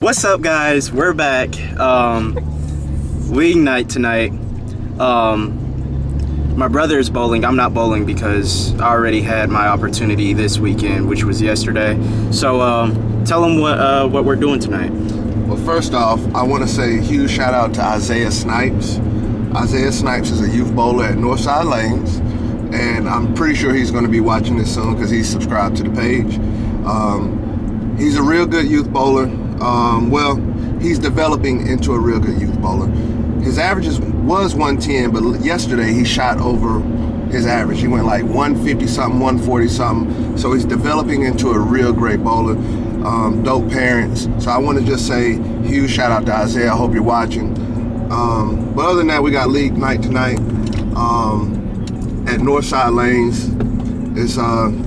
What's up, guys? We're back. League night tonight. My brother is bowling. I'm not bowling because I already had my opportunity this weekend, which was yesterday. So tell them what we're doing tonight. Well, first off, I want to say a huge shout out to Isaiah Snipes. Isaiah Snipes is a youth bowler at Northside Lanes, and I'm pretty sure he's going to be watching this soon because he's subscribed to the page. He's a real good youth bowler. Well, he's developing into a real good youth bowler. His averages was 110, but yesterday he shot over his average. He went like 150 something, 140 something. So he's developing into a real great bowler. Dope parents. So I want to just say huge shout out to Isaiah. I hope you're watching. But other than that, we got league night tonight at Northside Lanes. It's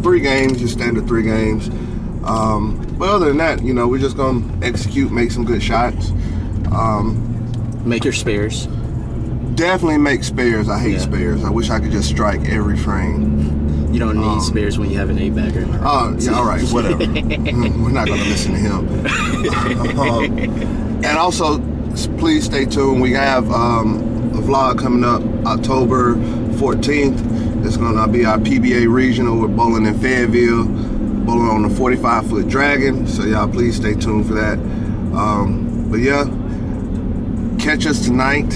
3 games, just standard 3 games. But other than that, you know, we're just gonna execute, make some good shots. Make your spares. Definitely make spares. I hate spares. I wish I could just strike every frame. You don't need spares when you have an 8-bagger. Yeah, all right, whatever. We're not gonna listen to him. And also, please stay tuned. We have a vlog coming up October 14th. It's gonna be our PBA regional. We're bowling in Fayetteville, bowling on the 45-foot Dragon. So y'all please stay tuned for that. But yeah, catch us tonight,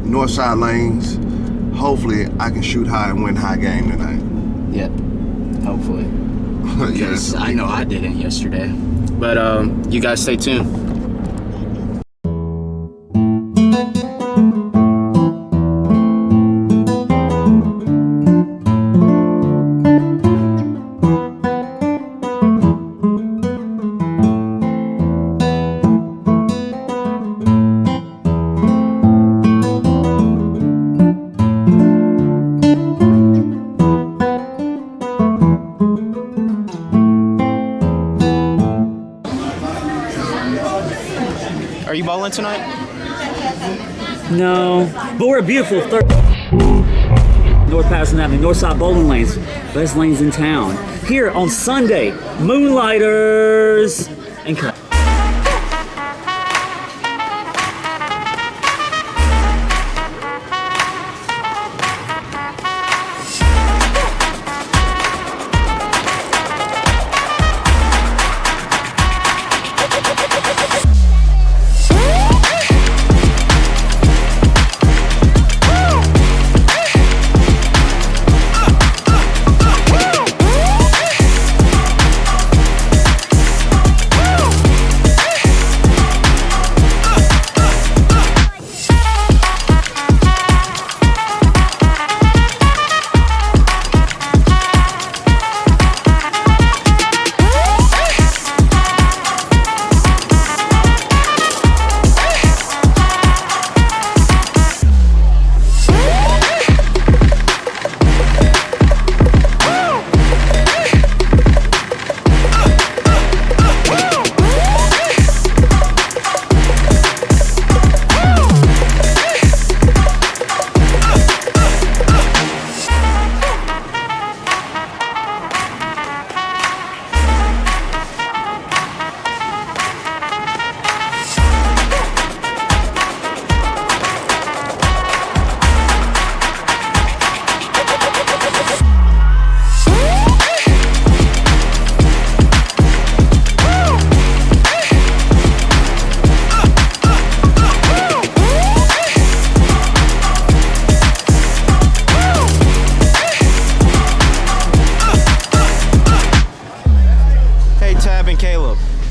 Northside Lanes. Hopefully I can shoot high and win high game tonight. Yep, hopefully. Because I know I didn't yesterday. But you guys stay tuned. Are you bowling tonight? No, but we're a beautiful North Patterson Avenue, Northside Bowling Lanes, best lanes in town. Here on Sunday, Moonlighters and cut.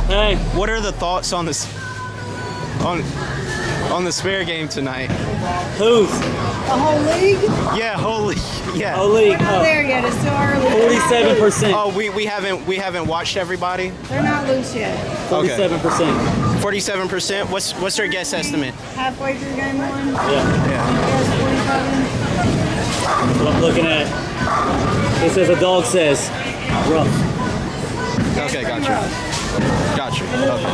Hey. What are the thoughts on this on the spare game tonight? Who's? The whole league? Yeah, holy, yeah. Oh, league. Not there yet. It's still early. 47%. Oh, we haven't watched everybody. They're not loose yet. 47%. 47%. What's their guess estimate? Halfway through game 1. Yeah. There's 45. That's what I'm looking at. It says a dog says rough. Okay, gotcha. Gotcha. Okay.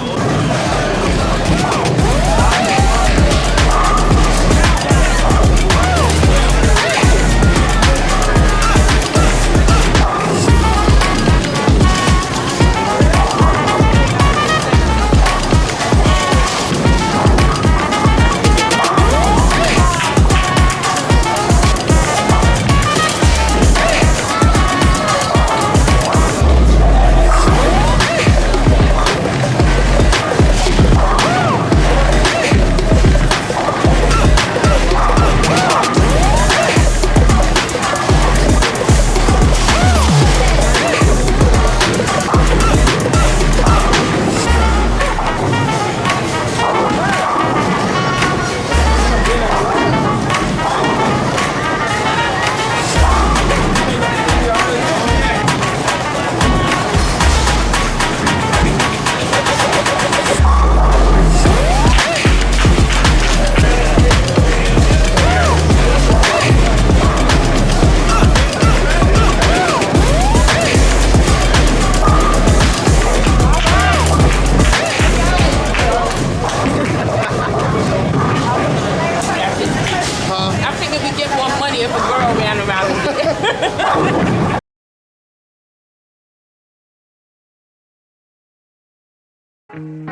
Sometimes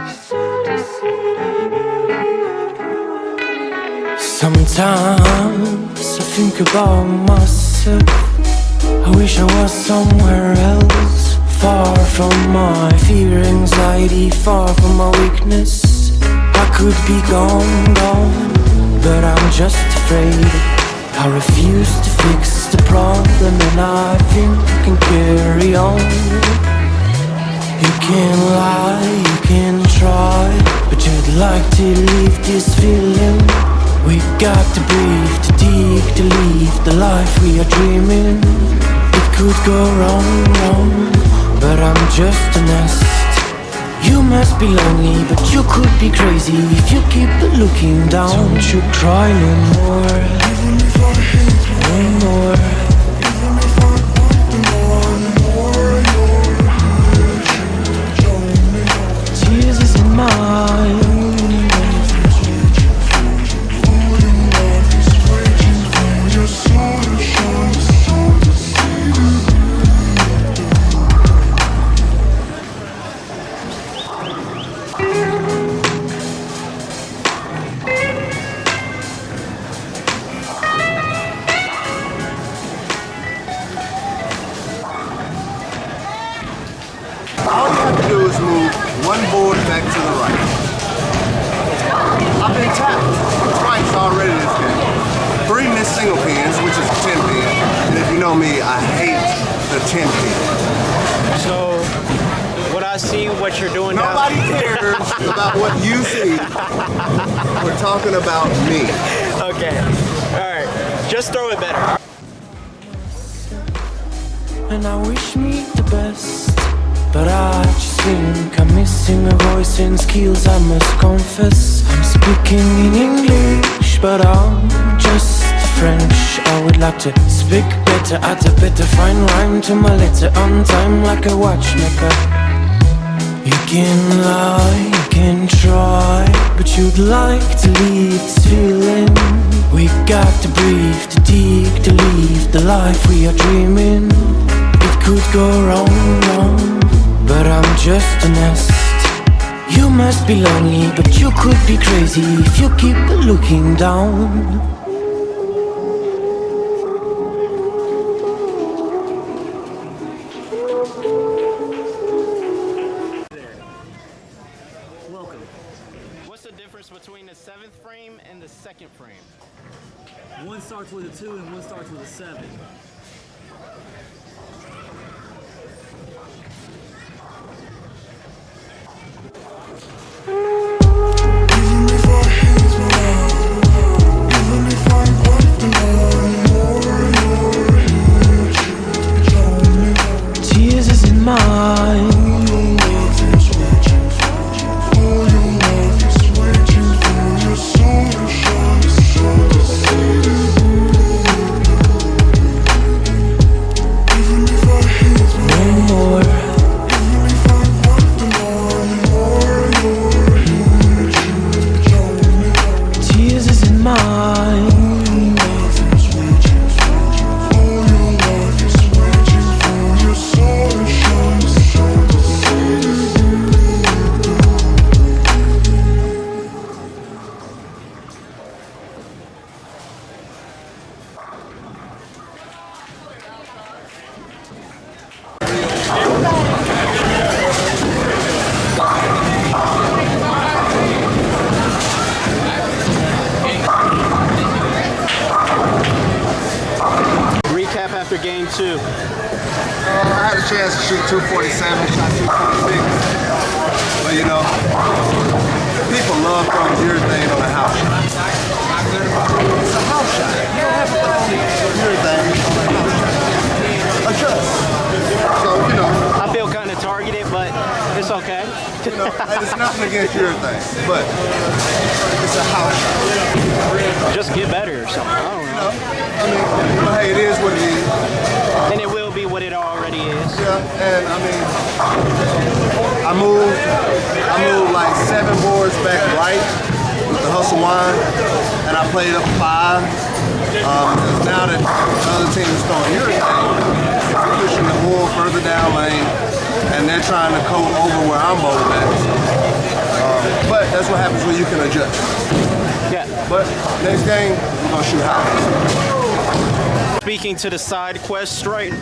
I think about myself. I wish I was somewhere else, far from my fear, anxiety, far from my weakness. I could be gone, but I'm just afraid. I refuse to fix the problem, and I think I can carry on. You can lie, you can try, but you'd like to leave this feeling. We got to breathe, to dig, to leave the life we are dreaming. It could go wrong, but I'm just a nest. You must be lonely, but you could be crazy if you keep looking down. Don't you cry no more, no more. Tears is in mine. All you have to do is move one board back to the right. I've been tapped twice already this game. 3 missed single pins, which is a 10 pin. And if you know me, I hate the 10 pin. So, what I see, what you're doing now. Nobody cares about what you see. We're talking about me. Okay. All right. Just throw it better. And I wish me the best, but I just think I'm missing a voice and skills, I must confess. I'm speaking in English, but I'm just French. I would like to speak better, add a better fine rhyme to my letter on time like a watchmaker. You can lie, you can try, but you'd like to leave this feeling. We got to breathe, to dig, to leave the life we are dreaming. It could go wrong, but I'm just a nest. You must be lonely, but you could be crazy if you keep looking down. Welcome. What's the difference between the 7th frame and the 2nd frame? One starts with a 2 and one starts with a 7. Tears is in mine. Recap after game 2. I had a chance to shoot 247, shot 246. But you know, people love throwing urethane on a house shot. It's a house shot. You don't have to throw urethane on a house shot. Adjust. So, you know. I feel kind of targeted, but it's okay. You know, and it's nothing against urethane, but it's a house shot. Just get better or something. I don't You know. know, I mean, but hey, it is what it is. And it will be what it already is. Yeah, and I mean, I moved like 7 boards back right with the hustle wine, and I played up 5. Now that the other team is throwing urethane, it's pushing the ball further down lane, and they're trying to coat over where I'm bowling at. that's what happens when you can adjust. Yeah. But next game, we're gonna shoot high. Speaking to the side quest straight.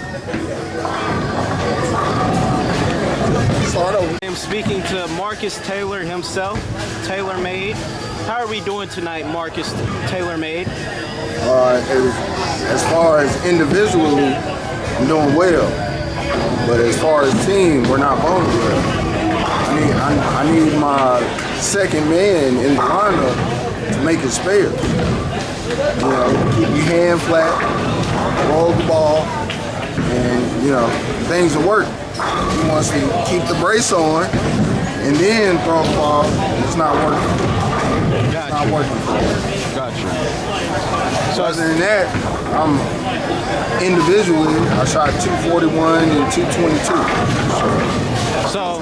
Start over. I'm speaking to Marcus Taylor himself, Taylor Made. How are we doing tonight, Marcus Taylor Made? As far as individually, I'm doing well. But as far as team, we're not bowling well. I need my second man in the lineup to make it spare. You know, keep your hand flat, roll the ball, and things will work. He wants to keep the brace on and then throw the ball. It's not working. It's not working for him. Gotcha. So other than that, I'm individually, I shot 241 and 222. So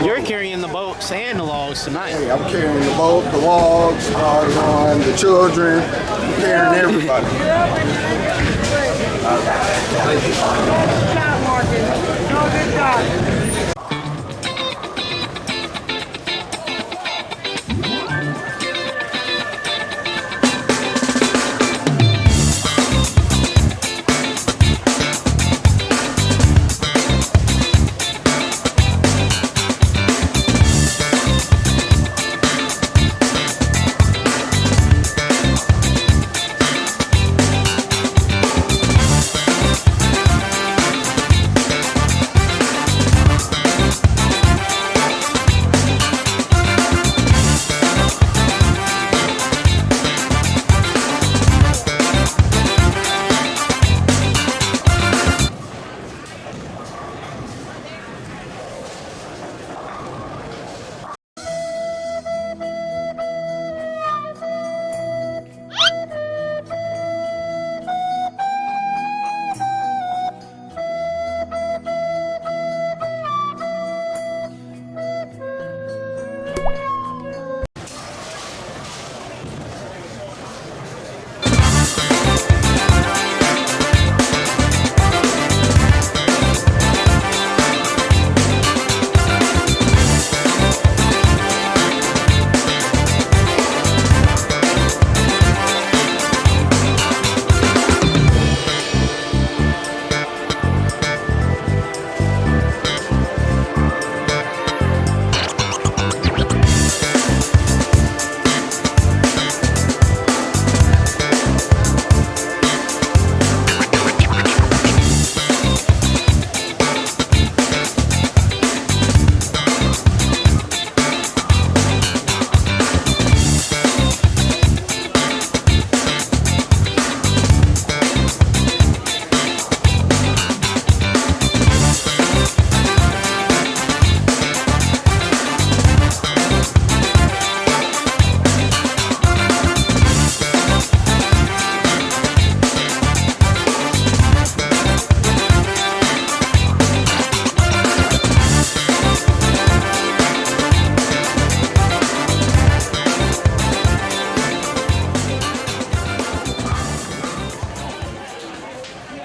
you're carrying the boats and the logs tonight. Hey, I'm carrying the boat, the logs, the children, I'm carrying everybody. Good job, Marcus. No, good job.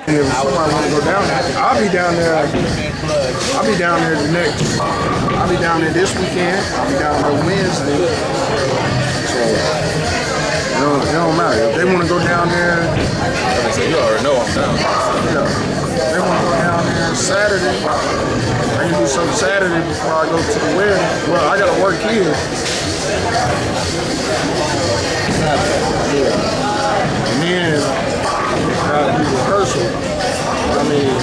If somebody want to go down there, I'll be down there. I'll be down there the next. I'll be down there this weekend. I'll be down there Wednesday. So it don't matter. If they want to go down there, You already know I'm down. if they want to go down there Saturday, I can do something Saturday before I go to the wedding. Well, I gotta work here. And then do rehearsal. I mean,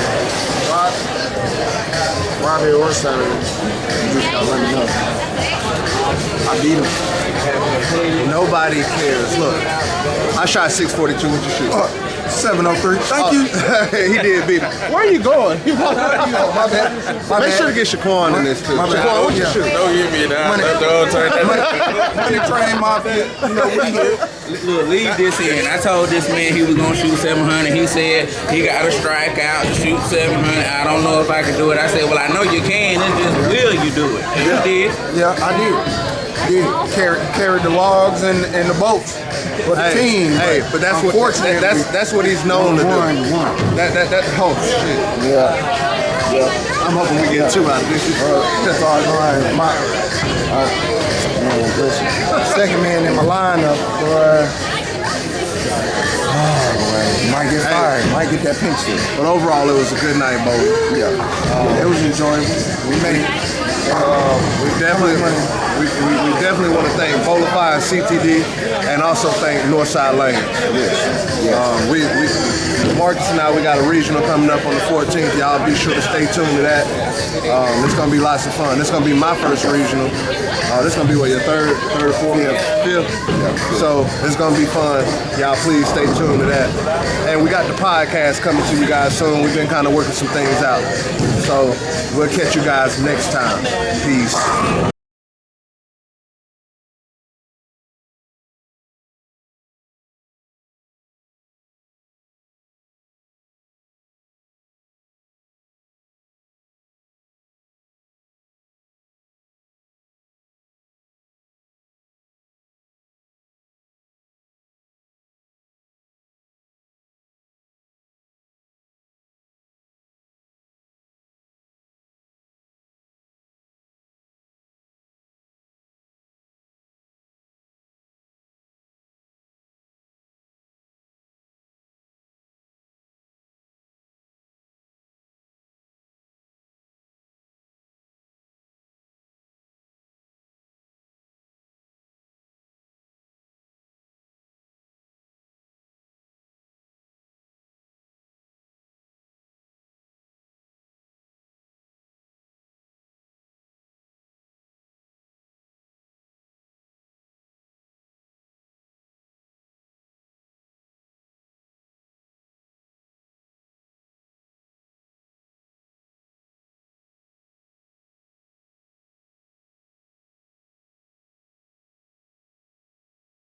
Friday or Saturday, you just gotta let me know. I beat him. Nobody cares. Look, I shot 642 with your shoot. 703. Thank you. He did beat me. Where are you going? My bad. Make sure to get Shaquan in this too. Shaquan, what's your shoot? Don't give me down. Don't turn that. Money train mafia. You know we here. Look, leave this in. I told this man he was gonna shoot 700. He said he got to strike out to shoot 700. I don't know if I can do it. I said, well, I know you can. It's just will you do it? And you did. Yeah, I did. Carried the logs and the boats for the team. Hey, but that's what he's known to do. That oh shit. Yeah. I'm hoping we get two out of this. That's all right. Listen, second man in my lineup, boy. Oh, boy. Might get fired. Might get that pink slip. But overall, it was a good night, Bo. Yeah. It was enjoyable. We made it. We definitely want to thank Bolify and CTD, and also thank Northside Lanes. Marcus and I, we got a regional coming up on the 14th. Y'all be sure to stay tuned to that. It's gonna be lots of fun. This gonna be my first regional. This gonna be what, your third, fourth, fifth? So it's gonna be fun. Y'all please stay tuned to that. And we got the podcast coming to you guys soon. We've been kind of working some things out. So we'll catch you guys next time. Peace.